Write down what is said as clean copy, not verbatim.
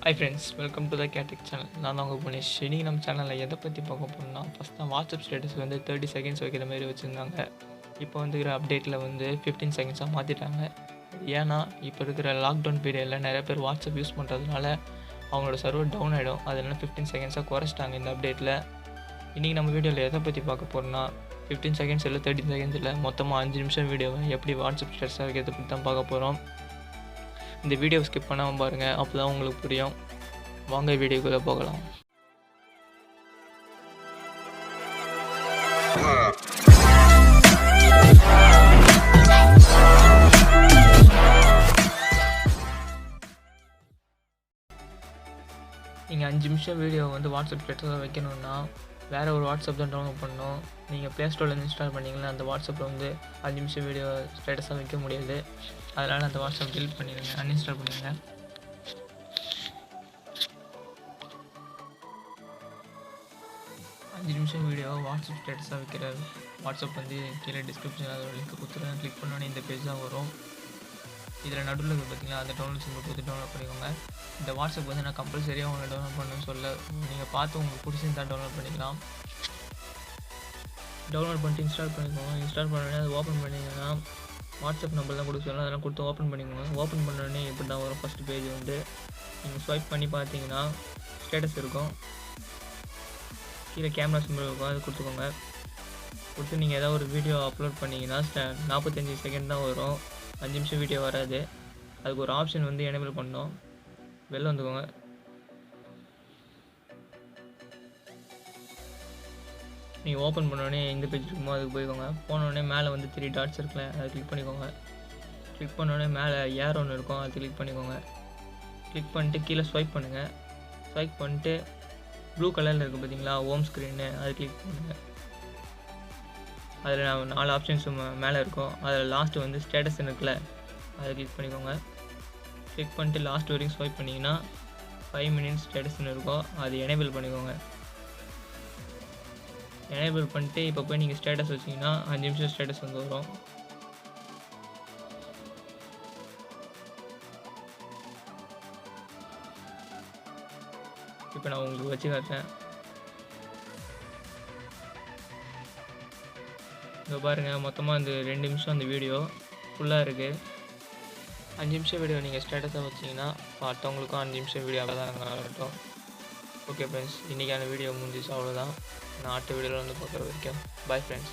Hi friends, welcome to the Catic channel. நான் தான் உங்கள் புனேஷ். இன்றைக்கி நம்ம சேனலில் எதை பற்றி பார்க்க போகிறோம்னா, ஃபஸ்ட் தான் வாட்ஸ்அப் ஸ்டேட்டஸ் வந்து 30 செகண்ட்ஸ் வைக்கிற மாதிரி வச்சுருந்தாங்க. இப்போ வந்துக்கிற அப்டேட்டில் வந்து 15 செகண்ட்ஸாக மாற்றிட்டாங்க. ஏன்னா இப்போ இருக்கிற லாக்டவுன் பீரியடில் நிறைய பேர் வாட்ஸ்அப் யூஸ் பண்ணுறதுனால அவங்களோட சர்வர் டவுன் ஆகிடும். அதனால 15 செகண்ட்ஸாக குறைச்சிட்டாங்க இந்த அப்டேட்டில். இன்றைக்கி நம்ம வீடியோவில் எதை பற்றி பார்க்க போகிறோம்னா, 15 செகண்ட்ஸ் இல்லை 30 செகண்ட்ஸ் இல்லை, மொத்தமாக 5 நிமிஷம் வீடியோவை எப்படி வாட்ஸ்அப் ஸ்டேட்டஸாக வைக்கிறத பற்றி தான் பார்க்க போகிறோம். இந்த வீடியோ ஸ்கிப் பண்ணாமல் பாருங்கள், அப்போ தான் உங்களுக்கு புரியும். வாங்க வீடியோக்குள்ளே போகலாம். நீங்கள் 5 நிமிஷம் வீடியோ வந்து வாட்ஸ்அப் ஸ்டேட்டஸாக வைக்கணுன்னா வேறு ஒரு வாட்ஸ்அப் தான் டவுன்லோட் பண்ணணும். நீங்கள் ப்ளே ஸ்டோர்லேருந்து இன்ஸ்டால் பண்ணிங்கன்னா அந்த வாட்ஸ்அப்பில் வந்து 5 நிமிஷம் வீடியோ ஸ்டேட்டஸாக வைக்க முடியாது. அதனால் அந்த வாட்ஸ்அப் டெலிட் பண்ணிடுங்க, அன்இன்ஸ்டால் பண்ணிடுங்க. அஞ்சு நிமிஷம் வீடியோ வாட்ஸ்அப் ஸ்டேட்டஸாக வைக்கிற வாட்ஸ்அப் வந்து கீழே டிஸ்கிரிப்ஷனில் அதோட லிங்க் கொடுத்துருவேன். கிளிக் பண்ணோன்னே இந்த பேஜ் தான் வரும். இதில் நடுவில் இருக்குது பார்த்தீங்களா, அந்த டவுன்லோட் சிம்பிள் கொடுத்து டவுன்லோட் பண்ணிக்கோங்க. இந்த வாட்ஸ்அப் வந்து நான் கம்பல்சரியாக உங்களை டவுன்லோட் பண்ணணும்னு சொல்ல, நீங்கள் பார்த்து உங்களுக்கு பிடிச்சிருந்தா டவுன்லோட் பண்ணிக்கலாம். டவுன்லோட் பண்ணிட்டு இன்ஸ்டால் பண்ணிக்கோங்க. இன்ஸ்டால் பண்ணோடனே அது ஓப்பன் பண்ணிங்கன்னா வாட்ஸ்அப் நம்பர் தான் கொடுக்க சொல்லலாம். அதெல்லாம் கொடுத்து ஓப்பன் பண்ணிக்கோங்க. ஓப்பன் பண்ணோடனே இப்படி தான் வரும். ஃபஸ்ட் பேஜ் வந்து நீங்கள் ஸ்வைப் பண்ணி பார்த்தீங்கன்னா ஸ்டேட்டஸ் இருக்கும். கீழே கேமரா சிம்பிள் இருக்கும், அது கொடுத்துக்கோங்க. கொடுத்து நீங்கள் ஏதாவது ஒரு வீடியோ அப்லோட் பண்ணிங்கன்னா 45 செகண்ட் தான் வரும், 5 நிமிஷம் வீடியோ வராது. அதுக்கு ஒரு ஆப்ஷன் வந்து எனேபிள் பண்ணோம். வெளில வந்துக்கோங்க. நீங்கள் ஓப்பன் பண்ணோடனே இந்த பேஜ் இருக்குமோ அதுக்கு போய்க்கோங்க. போனோடனே மேலே வந்து 3 டாட்ஸ் இருக்குல்ல, அதை கிளிக் பண்ணிக்கோங்க. கிளிக் பண்ணோடனே மேலே ஏர் ஒன்று இருக்கும், அது கிளிக் பண்ணிக்கோங்க. கிளிக் பண்ணிட்டு கீழே ஸ்வைப் பண்ணுங்கள். ஸ்வைப் பண்ணிட்டு ப்ளூ கலரில் இருக்குது பார்த்தீங்களா, ஹோம் ஸ்க்ரீன்னு, அது கிளிக் பண்ணுங்கள். அதில் 4 ஆப்ஷன்ஸ் மேலே இருக்கும். அதில் லாஸ்ட்டு வந்து ஸ்டேட்டஸ் இருக்குல்ல, அதை கிளிக் பண்ணிக்கோங்க. கிளிக் பண்ணிட்டு லாஸ்ட் வரைக்கும் ஸ்வைப் பண்ணிங்கன்னா 5 மினிட்ஸ் ஸ்டேட்டஸ்ன்னு இருக்கும், அது எனேபிள் பண்ணிக்கோங்க. எனேபிள் பண்ணிட்டு இப்போ போய் நீங்கள் ஸ்டேட்டஸ் வச்சிங்கன்னா 5 நிமிஷம் ஸ்டேட்டஸ் வந்து வரும். இப்போ நான் உங்களுக்கு வச்சு காட்டுறேன். இங்கே பாருங்கள், மொத்தமாக இந்த 2 நிமிஷம் அந்த வீடியோ ஃபுல்லாக இருக்குது. 5 நிமிஷம் வீடியோ நீங்கள் ஸ்டேட்டஸாக வச்சிங்கன்னா மற்றவங்களுக்கும் 5 நிமிஷம் வீடியோவாக தான் இருக்கட்டும். ஓகே ஃப்ரெண்ட்ஸ், இன்றைக்கான வீடியோ முடிஞ்சிச்சு, அவ்வளோதான். நான் அடுத்த வீடியோவில் வந்து பார்க்குற வரைக்கும் பாய் ஃப்ரெண்ட்ஸ்.